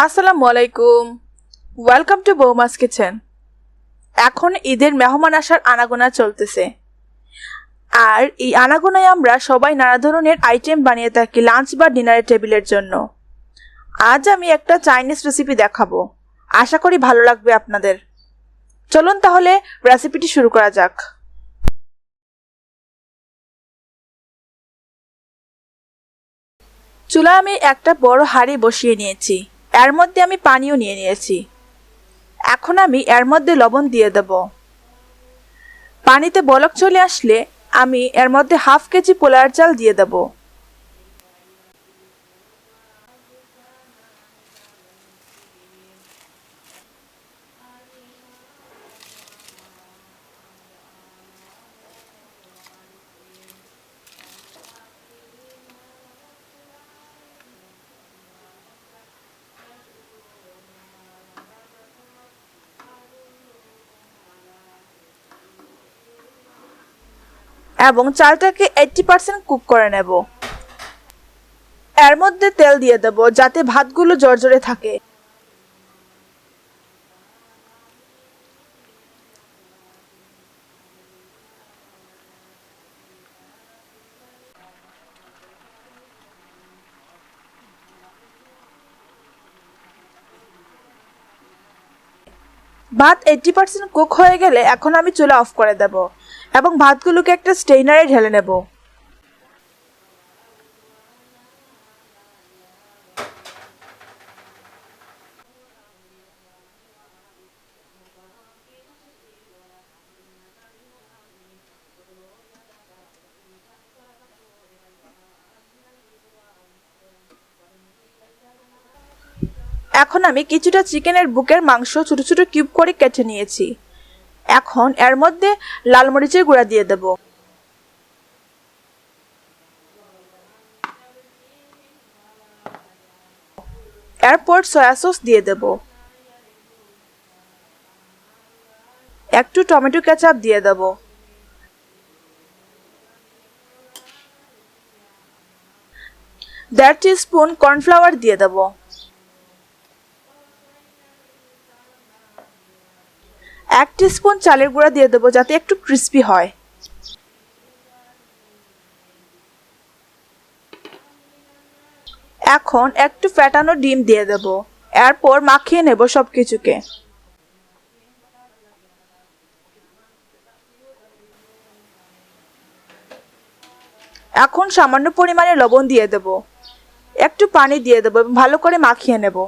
আসসালামু আলাইকুম। Welcome to বৌমাস কিচেন। এখন ঈদের মেহমান আসার আনাগোনা চলতেছে, আর এই আনাগোনায় আমরা সবাই নানা ধরনের আইটেম বানিয়ে থাকি লাঞ্চ বা ডিনারের টেবিলের জন্য। আজ আমি একটা চাইনিজ রেসিপি দেখাবো, আশা করি ভালো লাগবে আপনাদের। চলুন তাহলে রেসিপিটি শুরু করা যাক। চুলা আমি একটা বড় হাঁড়ি বসিয়ে নিয়েছি, এর মধ্যে আমি পানিও নিয়ে নিয়েছি। এখন আমি এর মধ্যে লবণ দিয়ে দেব। পানিতে বলক চলে আসলে আমি এর মধ্যে হাফ কেজি পোলার চাল দিয়ে দেব। এবং চালটাকে 80% কুক করে নেব। এর মধ্যে তেল দিয়ে দেব যাতে ভাতগুলো জর্জরে থাকে। ভাত 80% কুক হয়ে গেলে এখন আমি চুলা অফ করে দেব এবং ভাতগুলোকে একটা স্টেইনারে ঢেলে নেব। এখন আমি কিছুটা চিকেনের বুকের মাংস ছোট ছোট কিউব করে কেটে নিয়েছি। এখন এর মধ্যে লাল মরিচের গুঁড়া দিয়ে দেব। এরপর সয়া সস দিয়ে দেব। একটু টমেটো কেচাপ দিয়ে দেব। 1.5 টিস্পুন কর্নফ্লাওয়ার দিয়ে দেব। 1 টিস্পুন চালের গুঁড়া দিয়ে দেব যাতে একটু ক্রিস্পি হয়। এখন একটু ফেটানো ডিম দিয়ে দেব। এরপর মাখিয়ে নেব সবকিছুকে। এখন সামান্য পরিমাণে লবণ দিয়ে দেব, একটু পানি দিয়ে দেব এবং ভালো করে মাখিয়ে নেব।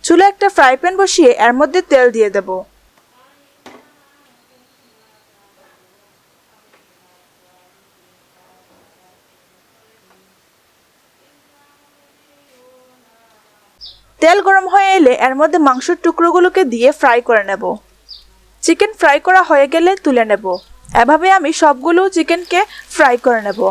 চুলা একটা ফ্রাই প্যান বসিয়ে এর মধ্যে তেল দিয়ে দেব। তেল গরম হয়ে এলে এর মধ্যে মাংসের টুকরোগুলোকে দিয়ে ফ্রাই করে নেব। চিকেন ফ্রাই করা হয়ে গেলে তুলে নেব। এভাবে আমি সবগুলো চিকেনকে ফ্রাই করে নেব।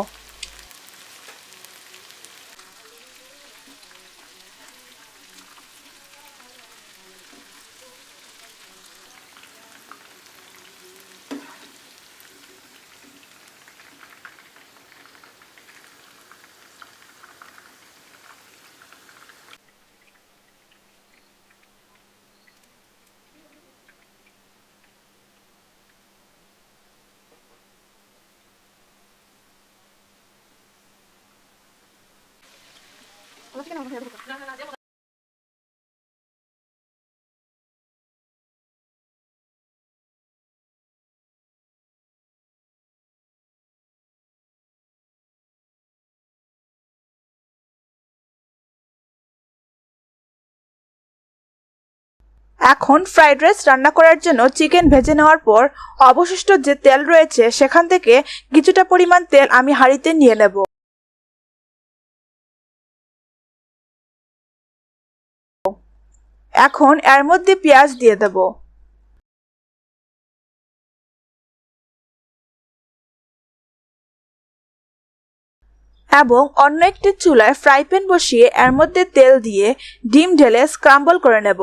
এখন ফ্রাইড রাইস রান্না করার জন্য চিকেন ভেজে নেওয়ার পর অবশিষ্ট যে তেল রয়েছে সেখান থেকে কিছুটা পরিমাণ তেল আমি হাঁড়িতে নিয়ে নেব। এখন এর মধ্যে পেঁয়াজ দিয়ে দেব। এবং অন্য একটি চুলায় ফ্রাই প্যান বসিয়ে এর মধ্যে তেল দিয়ে ডিম ঢেলে স্ক্রাম্বল করে নেব।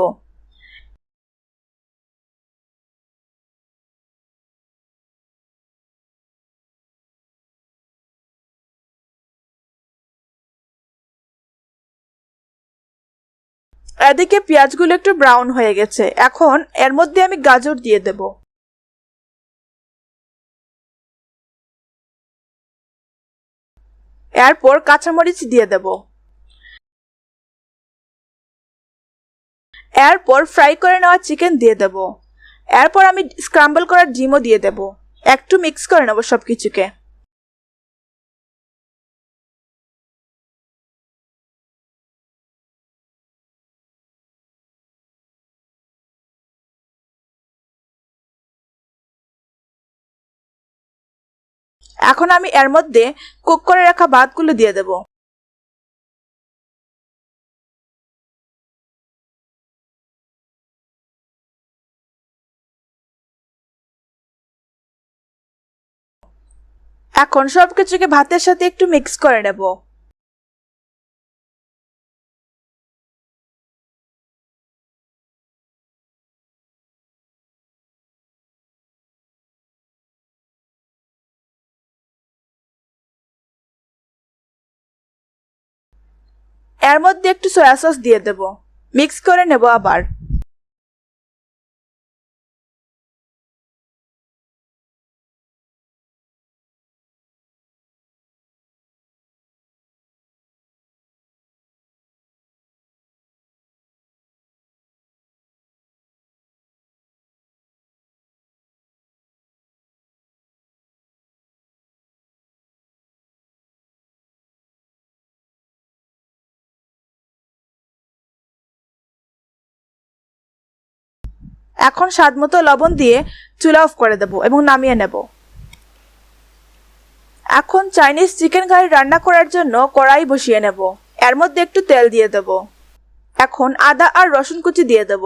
এদিকে পেঁয়াজগুলো একটু ব্রাউন হয়ে গেছে। এখন এর মধ্যে আমি গাজর দিয়ে দেব। এরপর কাঁচামরিচ দিয়ে দেব। এরপর ফ্রাই করে নেওয়া চিকেন দিয়ে দেব। এরপর আমি স্ক্রাম্বল করা ডিমও দিয়ে দেব। একটু মিক্স করে নেব সবকিছুকে। এখন আমি এর মধ্যে কুক করে রাখা ভাতগুলো দিয়ে দেব। এখন সবকিছুকে ভাতের সাথে একটু মিক্স করে নেব। এর মধ্যে একটু সয়া সস দিয়ে দেব। মিক্স করে নেব আবার। এখন স্বাদমতো লবণ দিয়ে চুলা অফ করে দেব এবং নামিয়ে নেব। এখন চাইনিজ চিকেন কারি রান্না করার জন্য কড়াই বসিয়ে নেব। এর মধ্যে একটু তেল দিয়ে দেব। এখন আদা আর রসুন কুচি দিয়ে দেব।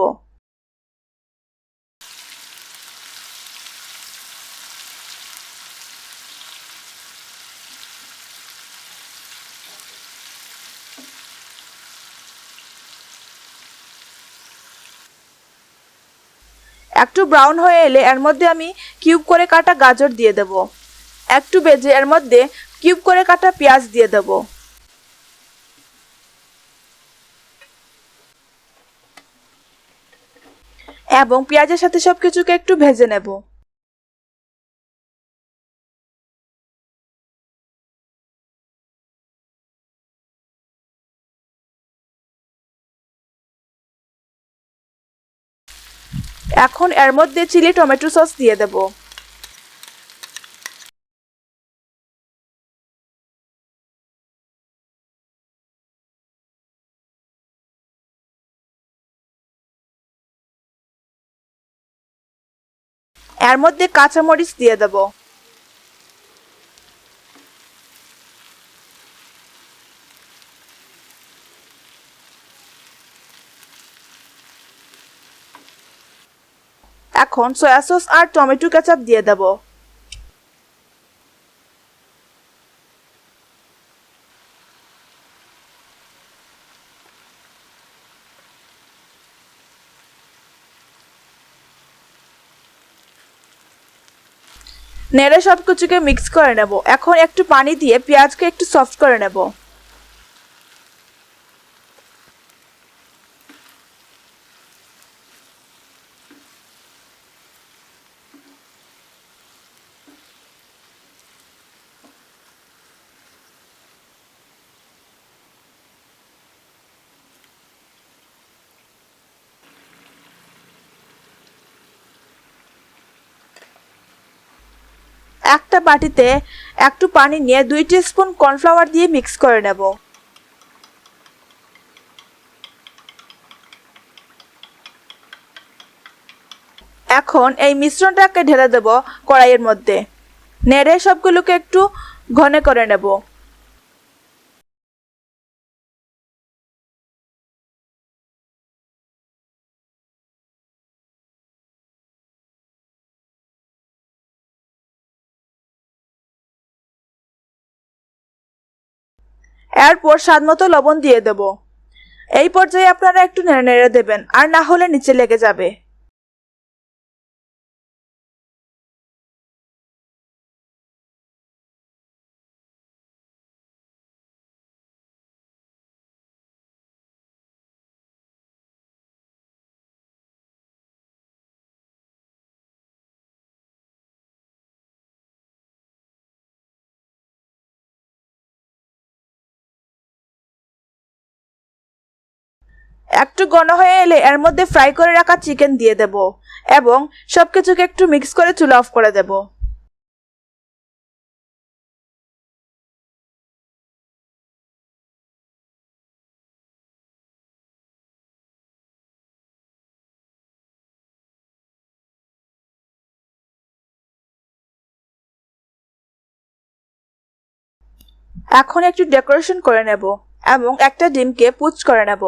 একটু ব্রাউন হয়ে এলে এর মধ্যে আমি কিউব করে কাটা গাজর দিয়ে দেব। একটু ভেজে এর মধ্যে কিউব করে কাটা পেঁয়াজ দিয়ে দেব। এবং পেঁয়াজের সাথে সবকিছুকে একটু ভেজে নেব। এখন এর মধ্যে চিলি টমেটো সস দিয়ে দেব। এর মধ্যে কাঁচামরিচ দিয়ে দেব। এখন সয়া সস আর টমেটো কেচাপ দিয়ে দেব। নেড়ে সবকিছুকে মিক্স করে নেব। এখন একটু পানি দিয়ে পেঁয়াজকে একটু সফট করে নেব। একটা বাটিতে একটু পানি নিয়ে 2 টিস্পুন কর্নফ্লাওয়ার দিয়ে মিক্স করে নেব। এখন এই মিশ্রণটাকে ঢেলে দেব কড়াইয়ের মধ্যে। নেড়ে সবগুলোকে একটু ঘন করে নেব। এরপর স্বাদমতো লবণ দিয়ে দেব। এই পর্যায়ে আপনারা একটু নেড়ে নেড়ে দেবেন, আর না হলে নিচে লেগে যাবে। একটু ঘন হয়ে এলে এর মধ্যে ফ্রাই করে রাখা চিকেন দিয়ে দেব এবং সবকিছুকে একটু মিক্স করে চুলা অফ করে দেব। এখন একটু ডেকোরেশন করে নেব এবং একটা ডিমকে পুচ করে নেব।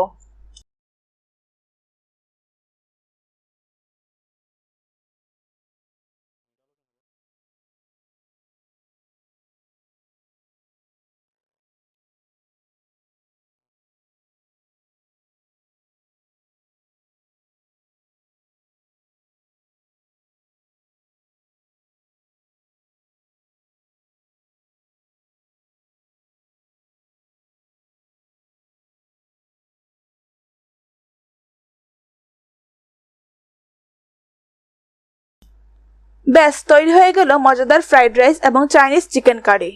ব্যাস তৈরি হয়ে গেল মজাদার ফ্রাইড রাইস এবং চাইনিজ চিকেন কারি।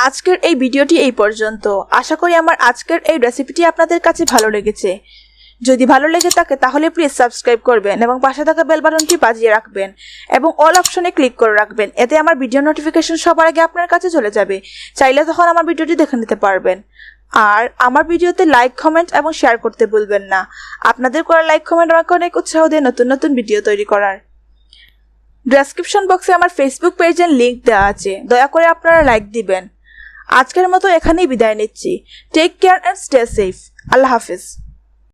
আজকের এই ভিডিওটি এই পর্যন্ত। আশা করি আমার আজকের এই রেসিপিটি আপনাদের কাছে ভালো লেগেছে। যদি ভালো লেগে থাকে তাহলে প্লিজ সাবস্ক্রাইব করবেন এবং পাশে থাকা বেল বাটনটি বাজিয়ে রাখবেন এবং অল অপশনে ক্লিক করে রাখবেন। এতে আমার ভিডিও নোটিফিকেশন সবার আগে আপনার কাছে চলে যাবে। চাইলে তখন আমার ভিডিওটি দেখে নিতে পারবেন। আর আমার ভিডিওতে লাইক, কমেন্ট এবং শেয়ার করতে ভুলবেন না। আপনাদের করা লাইক, কমেন্ট আমাকে অনেক উৎসাহ দেয় নতুন নতুন ভিডিও তৈরি করার। ডেসক্রিপশন বক্সে আমার ফেসবুক পেজের লিংক দেওয়া আছে, দয়া করে আপনারা লাইক দিবেন। আজকের মতো এখানেই বিদায় নিচ্ছি। Take care and stay safe. আল্লাহ হাফিজ।